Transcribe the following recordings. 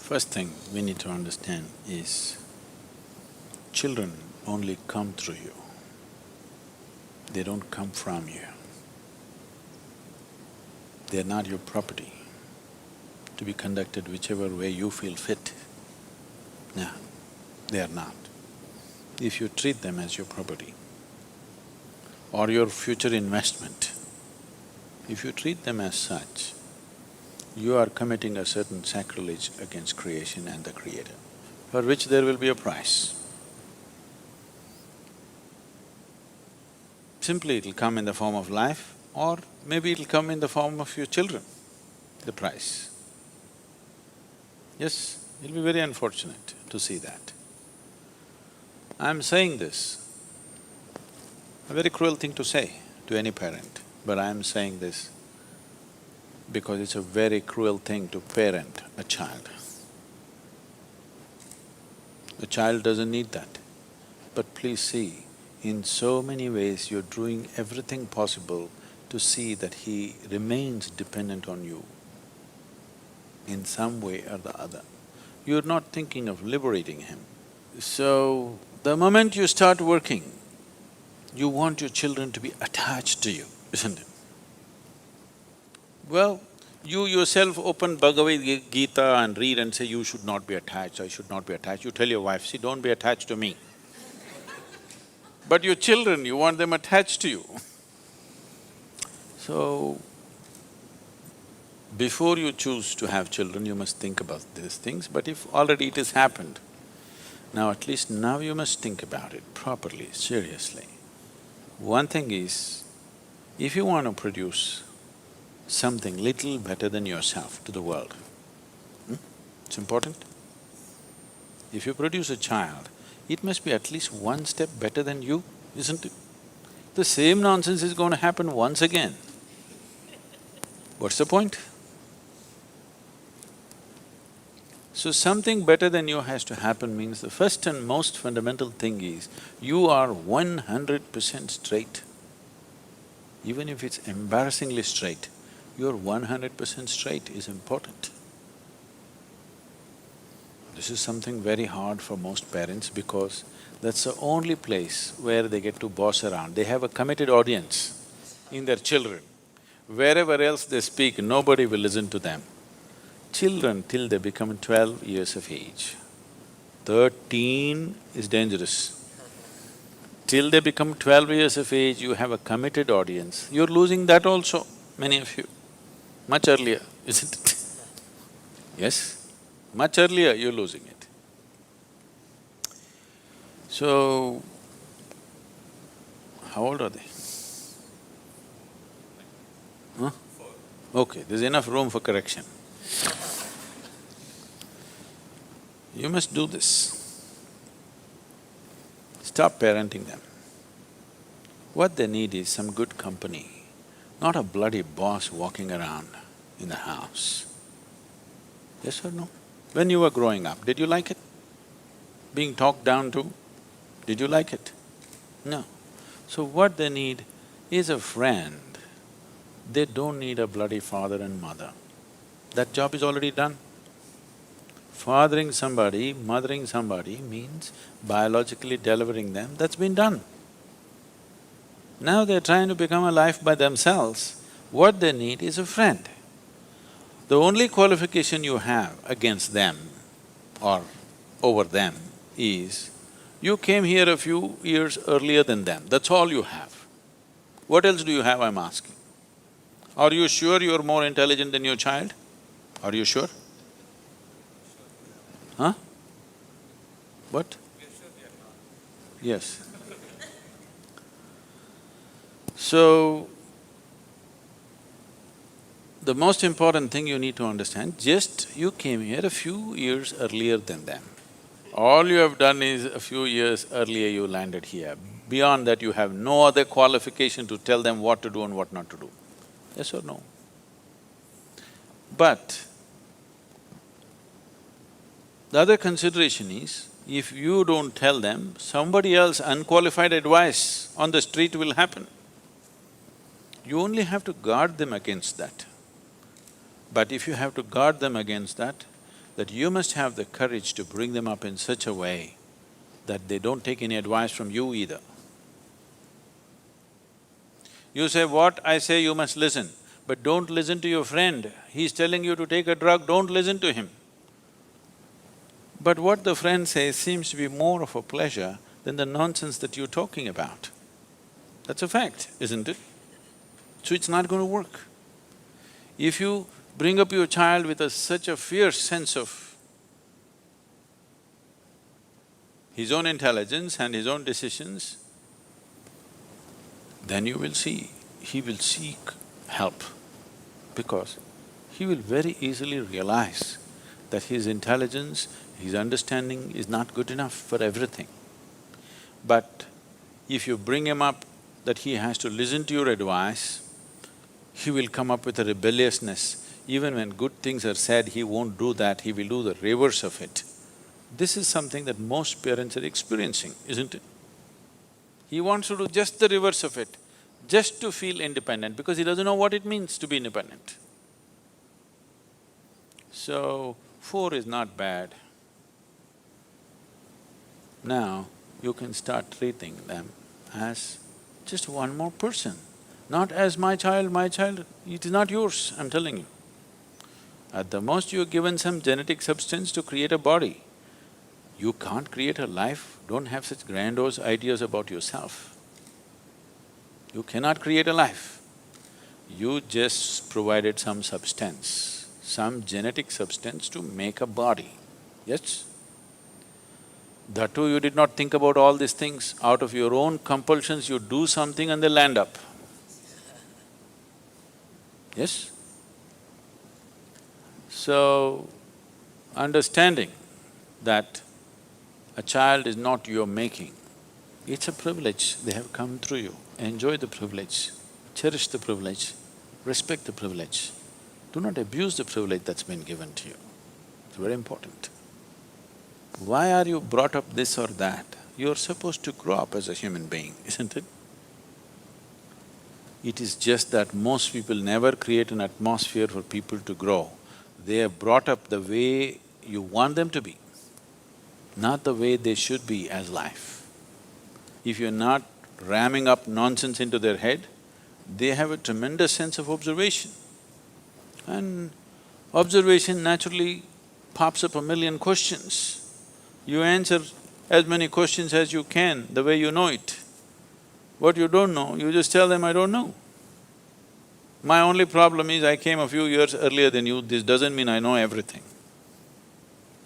First thing we need to understand is children only come through you, they don't come from you. They're not your property to be conducted whichever way you feel fit. No, they are not. If you treat them as your property or your future investment, if you treat them as such, you are committing a certain sacrilege against creation and the Creator, for which there will be a price. Simply it'll come in the form of life, or maybe it'll come in the form of your children, the price. Yes, it'll be very unfortunate to see that. I'm saying this, a very cruel thing to say to any parent, but I'm saying this because it's a very cruel thing to parent a child. The child doesn't need that. But please see, in so many ways you're doing everything possible to see that he remains dependent on you in some way or the other. You're not thinking of liberating him. So, the moment you start working, you want your children to be attached to you, isn't it? Well, you yourself open Bhagavad Gita and read and say, you should not be attached, I should not be attached. You tell your wife, see, don't be attached to me. But your children, you want them attached to you. So, before you choose to have children, you must think about these things, but if already it has happened, now at least now you must think about it properly, seriously. One thing is, if you want to produce something little better than yourself to the world, it's important. If you produce a child, it must be at least one step better than you, isn't it? The same nonsense is going to happen once again. What's the point? So something better than you has to happen means the first and most fundamental thing is, you are 100% straight. Even if it's embarrassingly straight, you're 100% straight is important. This is something very hard for most parents because that's the only place where they get to boss around. They have a committed audience in their children. Wherever else they speak, nobody will listen to them. Children till they become 12 years of age, 13 is dangerous. Till they become 12 years of age, you have a committed audience. You're losing that also, many of you, much earlier, isn't it? Yes, much earlier you're losing it. So, how old are they? Huh? Okay, there's enough room for correction. You must do this. Stop parenting them. What they need is some good company, not a bloody boss walking around in the house. Yes or no? When you were growing up, did you like it? Being talked down to, did you like it? No. So what they need is a friend. They don't need a bloody father and mother. That job is already done. Fathering somebody, mothering somebody means biologically delivering them, that's been done. Now they're trying to become a life by themselves. What they need is a friend. The only qualification you have against them or over them is, you came here a few years earlier than them, that's all you have. What else do you have, I'm asking? Are you sure you're more intelligent than your child? Are you sure? Huh? What? Yes. So, the most important thing you need to understand, just you came here a few years earlier than them. All you have done is a few years earlier you landed here. Beyond that, you have no other qualification to tell them what to do and what not to do. Yes or no? But the other consideration is, if you don't tell them, somebody else unqualified advice on the street will happen. You only have to guard them against that. But if you have to guard them against that, that you must have the courage to bring them up in such a way that they don't take any advice from you either. You say, what I say you must listen, but don't listen to your friend. He's telling you to take a drug, don't listen to him. But what the friend says seems to be more of a pleasure than the nonsense that you're talking about. That's a fact, isn't it? So it's not going to work. If you bring up your child with such a fierce sense of his own intelligence and his own decisions, then you will see, he will seek help, because he will very easily realize that his intelligence, his understanding is not good enough for everything. But if you bring him up that he has to listen to your advice, he will come up with a rebelliousness. Even when good things are said, he won't do that, he will do the reverse of it. This is something that most parents are experiencing, isn't it? He wants to do just the reverse of it, just to feel independent, because he doesn't know what it means to be independent. So, 4 is not bad. Now, you can start treating them as just one more person, not as my child, it is not yours, I'm telling you. At the most, you're given some genetic substance to create a body. You can't create a life, don't have such grandiose ideas about yourself. You cannot create a life. You just provided some substance, some genetic substance to make a body, yes? That too, you did not think about all these things. Out of your own compulsions, you do something and they land up. Yes? So, understanding that a child is not your making, it's a privilege, they have come through you. Enjoy the privilege, cherish the privilege, respect the privilege. Do not abuse the privilege that's been given to you. It's very important. Why are you brought up this or that? You're supposed to grow up as a human being, isn't it? It is just that most people never create an atmosphere for people to grow. They are brought up the way you want them to be, not the way they should be as life. If you're not ramming up nonsense into their head, they have a tremendous sense of observation. And observation naturally pops up a million questions. You answer as many questions as you can, the way you know it. What you don't know, you just tell them, I don't know. My only problem is I came a few years earlier than you, this doesn't mean I know everything.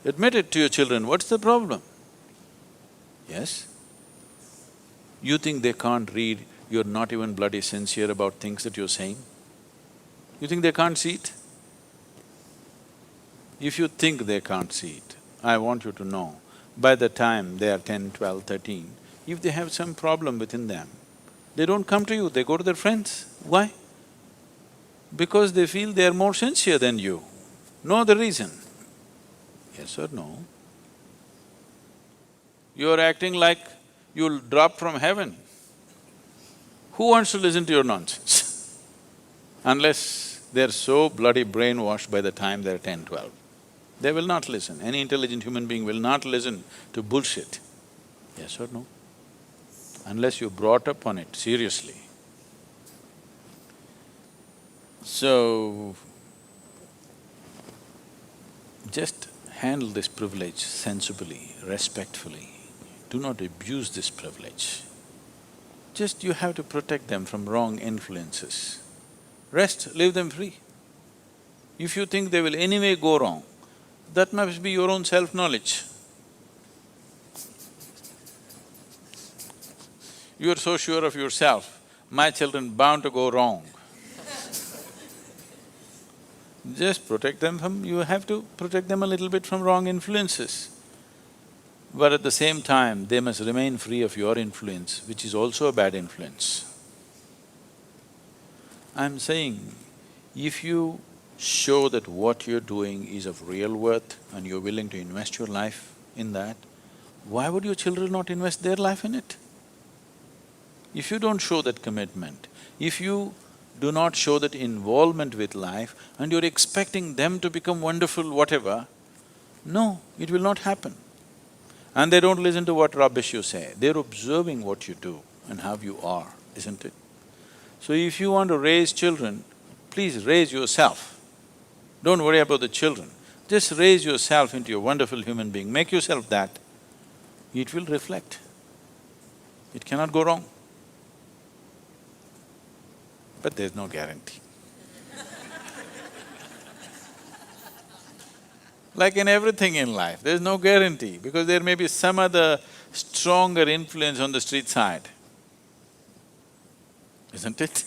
Admit it to your children, what's the problem? Yes? You think they can't read, you're not even bloody sincere about things that you're saying? You think they can't see it? If you think they can't see it, I want you to know, by the time they are 10, 12, 13, if they have some problem within them, they don't come to you, they go to their friends. Why? Because they feel they are more sincere than you. No other reason. Yes or no? You're acting like you'll drop from heaven. Who wants to listen to your nonsense? Unless they're so bloody brainwashed by the time they're 10, 12. They will not listen. Any intelligent human being will not listen to bullshit. Yes or no? Unless you're brought up on it seriously. So, just handle this privilege sensibly, respectfully. Do not abuse this privilege. Just you have to protect them from wrong influences. Rest, leave them free. If you think they will anyway go wrong, that must be your own self-knowledge. You are so sure of yourself, my children bound to go wrong. Just protect them from… you have to protect them a little bit from wrong influences. But at the same time, they must remain free of your influence, which is also a bad influence. I'm saying, if you show that what you're doing is of real worth and you're willing to invest your life in that, why would your children not invest their life in it? If you don't show that commitment, if you do not show that involvement with life and you're expecting them to become wonderful whatever, No, it will not happen. And they don't listen to what rubbish you say, they're observing what you do and how you are, isn't it? So if you want to raise children, please raise yourself. Don't worry about the children. Just raise yourself into a wonderful human being, make yourself that. It will reflect. It cannot go wrong. But there's no guarantee. Like in everything in life, there's no guarantee because there may be some other stronger influence on the street side, isn't it?